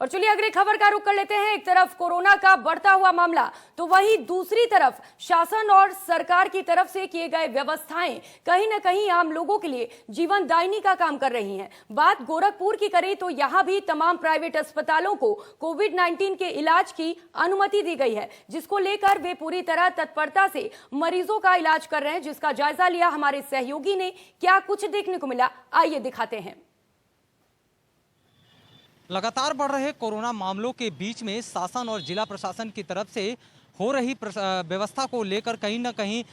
और चलिए अगली खबर का रुख कर लेते हैं। एक तरफ कोरोना का बढ़ता हुआ मामला, तो वहीं दूसरी तरफ शासन और सरकार की तरफ से किए गए व्यवस्थाएं कहीं ना कहीं आम लोगों के लिए जीवनदायिनी का काम कर रही हैं। बात गोरखपुर की करें तो यहां भी तमाम प्राइवेट अस्पतालों को कोविड-19 के इलाज की अनुमति दी गई है, जिसको लेकर वे पूरी तरह तत्परता से मरीजों का इलाज कर रहे हैं। जिसका जायजा लिया हमारे सहयोगी ने। क्या कुछ देखने को मिला, आइए दिखाते हैं। लगातार बढ़ रहे कोरोना मामलों के बीच में शासन और जिला प्रशासन की तरफ से हो रही व्यवस्था को लेकर कहीं ना कहीं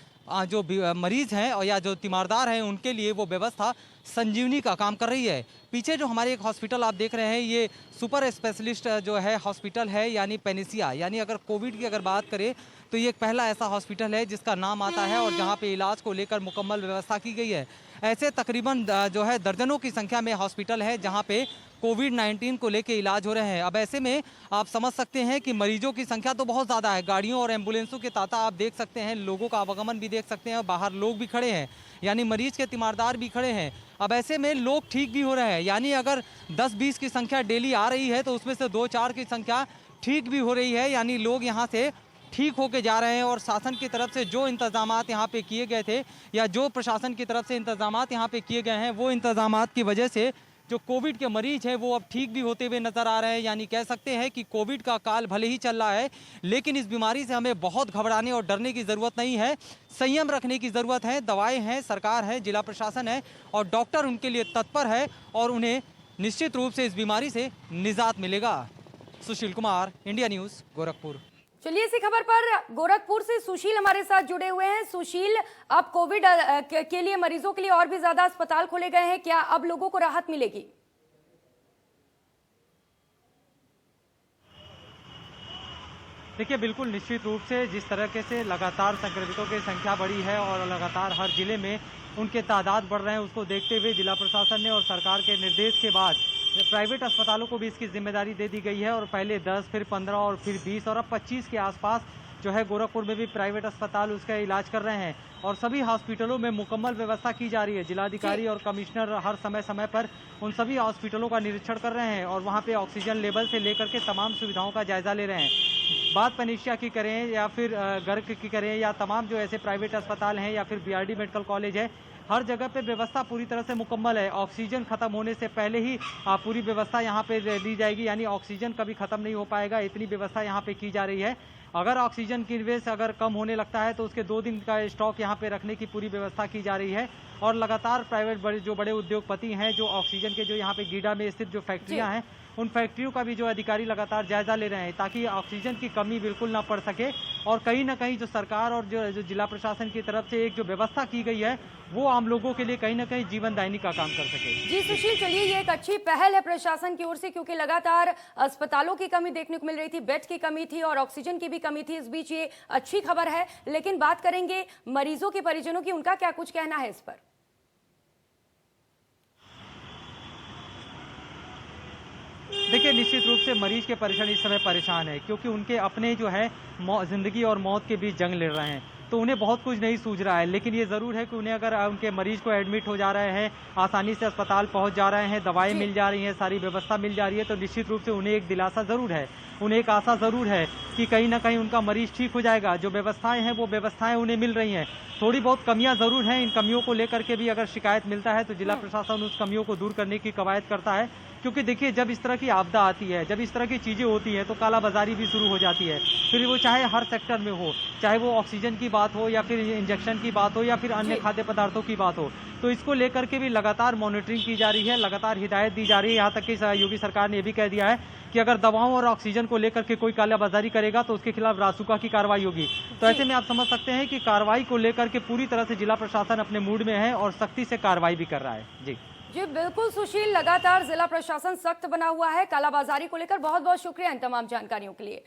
जो मरीज हैं और या जो तीमारदार हैं उनके लिए वो व्यवस्था संजीवनी का काम कर रही है। पीछे जो हमारे एक हॉस्पिटल आप देख रहे हैं, ये सुपर स्पेशलिस्ट जो है हॉस्पिटल है, यानी पेनिसिया। यानी अगर कोविड की अगर बात करें तो ये एक पहला ऐसा हॉस्पिटल है जिसका नाम आता है और जहाँ पे इलाज को लेकर मुकम्मल व्यवस्था की गई है। ऐसे तकरीबन जो है दर्जनों की संख्या में हॉस्पिटल है जहाँ पे कोविड-19 को लेकर इलाज हो रहे हैं। अब ऐसे में आप समझ सकते हैं कि मरीजों की संख्या तो बहुत ज़्यादा है। गाड़ियों और एम्बुलेंसों के तांता आप देख सकते हैं, लोगों का आवागमन भी देख सकते हैं और बाहर लोग भी खड़े हैं, यानी मरीज के तीमारदार भी खड़े हैं। अब ऐसे में लोग ठीक भी हो रहे हैं, यानी अगर 10-20 की संख्या डेली आ रही है तो उसमें से 2-4 की संख्या ठीक भी हो रही है, यानी लोग यहाँ से ठीक होके जा रहे हैं। और शासन की तरफ से जो इंतजामात यहाँ पे किए गए थे या जो प्रशासन की तरफ से इंतजामात यहाँ पे किए गए हैं, वो इंतजामात की वजह से जो कोविड के मरीज हैं वो अब ठीक भी होते हुए नजर आ रहे हैं। यानी कह सकते हैं कि कोविड का काल भले ही चल रहा है, लेकिन इस बीमारी से हमें बहुत घबराने और डरने की ज़रूरत नहीं है। संयम रखने की ज़रूरत है। दवाएं हैं, सरकार है, जिला प्रशासन है और डॉक्टर उनके लिए तत्पर है और उन्हें निश्चित रूप से इस बीमारी से निजात मिलेगा। Sushil Kumar, India news, Gorakhpur. चलिए इसी खबर पर गोरखपुर से सुशील हमारे साथ जुड़े हुए हैं। सुशील, अब कोविड के लिए मरीजों के लिए और भी ज्यादा अस्पताल खोले गए हैं, क्या अब लोगों को राहत मिलेगी? देखिए, बिल्कुल निश्चित रूप से जिस तरीके से लगातार संक्रमितों की संख्या बढ़ी है और लगातार हर जिले में उनके तादाद बढ़ रहे हैं, उसको देखते हुए जिला प्रशासन ने और सरकार के निर्देश के बाद प्राइवेट अस्पतालों को भी इसकी जिम्मेदारी दे दी गई है। और पहले 10, फिर 15 और फिर 20 और अब 25 के आसपास जो है गोरखपुर में भी प्राइवेट अस्पताल उसका इलाज कर रहे हैं और सभी हॉस्पिटलों में मुकम्मल व्यवस्था की जा रही है। जिलाधिकारी और कमिश्नर हर समय समय पर उन सभी हॉस्पिटलों का निरीक्षण कर रहे हैं और वहाँ पे ऑक्सीजन लेवल से लेकर के तमाम सुविधाओं का जायजा ले रहे हैं। बात पेनिसिया की करें या फिर गर्ग की करें या तमाम जो ऐसे प्राइवेट अस्पताल हैं या फिर बीआरडी मेडिकल कॉलेज है, हर जगह पे व्यवस्था पूरी तरह से मुकम्मल है। ऑक्सीजन खत्म होने से पहले ही पूरी व्यवस्था यहाँ पे ली जाएगी, यानी ऑक्सीजन कभी खत्म नहीं हो पाएगा, इतनी व्यवस्था यहाँ पे की जा रही है। अगर ऑक्सीजन की निवेश अगर कम होने लगता है तो उसके 2 दिन का स्टॉक यहाँ पे रखने की पूरी व्यवस्था की जा रही है। और लगातार प्राइवेट जो बड़े उद्योगपति हैं, जो ऑक्सीजन के जो यहाँ पे गीडा में स्थित जो फैक्ट्रियाँ हैं, उन फैक्ट्रियों का भी जो अधिकारी लगातार जायजा ले रहे हैं ताकि ऑक्सीजन की कमी बिल्कुल ना पड़ सके। और कहीं ना कहीं जो सरकार और जो जिला प्रशासन की तरफ से एक जो व्यवस्था की गई है वो आम लोगों के लिए कहीं ना कहीं जीवनदायिनी का काम कर सके। जी सुशील, चलिए ये एक अच्छी पहल है प्रशासन की ओर से, क्योंकि लगातार अस्पतालों की कमी देखने को मिल रही थी, बेड की कमी थी और ऑक्सीजन की भी कमी थी। इस बीच ये अच्छी खबर है, लेकिन बात करेंगे मरीजों के परिजनों की, उनका क्या कुछ कहना है इस पर? देखिए, निश्चित रूप से मरीज के परिजन इस समय परेशान है क्योंकि उनके अपने जो है जिंदगी और मौत के बीच जंग लड़ रहे हैं, तो उन्हें बहुत कुछ नहीं सूझ रहा है। लेकिन ये ज़रूर है कि उन्हें अगर उनके मरीज को एडमिट हो जा रहे हैं, आसानी से अस्पताल पहुंच जा रहे हैं, दवाएं मिल जा रही हैं, सारी व्यवस्था मिल जा रही है, तो निश्चित रूप से उन्हें एक दिलासा ज़रूर है, उन्हें एक आशा ज़रूर है कि कहीं ना कहीं उनका मरीज ठीक हो जाएगा। जो व्यवस्थाएं हैं वो व्यवस्थाएं उन्हें मिल रही हैं। थोड़ी बहुत कमियां ज़रूर हैं, इन कमियों को लेकर के भी अगर शिकायत मिलता है तो जिला प्रशासन उस कमियों को दूर करने की कवायद करता है। क्योंकि देखिए, जब इस तरह की आपदा आती है, जब इस तरह की चीज़ें होती हैं तो कालाबाजारी भी शुरू हो जाती है। फिर वो चाहे हर सेक्टर में हो, चाहे वो ऑक्सीजन की बात हो या फिर इंजेक्शन की बात हो या फिर अन्य खाद्य पदार्थों की बात हो, तो इसको लेकर के भी लगातार मॉनिटरिंग की जा रही है, लगातार हिदायत दी जा रही है। यहाँ तक कि योगी सरकार ने यह भी कह दिया है कि अगर दवाओं और ऑक्सीजन को लेकर के कोई कालाबाजारी करेगा तो उसके खिलाफ रासुका की कार्रवाई होगी। तो ऐसे में आप समझ सकते हैं कि कार्रवाई को लेकर के पूरी तरह से जिला प्रशासन अपने मूड में है और सख्ती से कार्रवाई भी कर रहा है। जी बिल्कुल सुशील, लगातार जिला प्रशासन सख्त बना हुआ है कालाबाजारी को लेकर। बहुत बहुत शुक्रिया इन तमाम जानकारियों के लिए।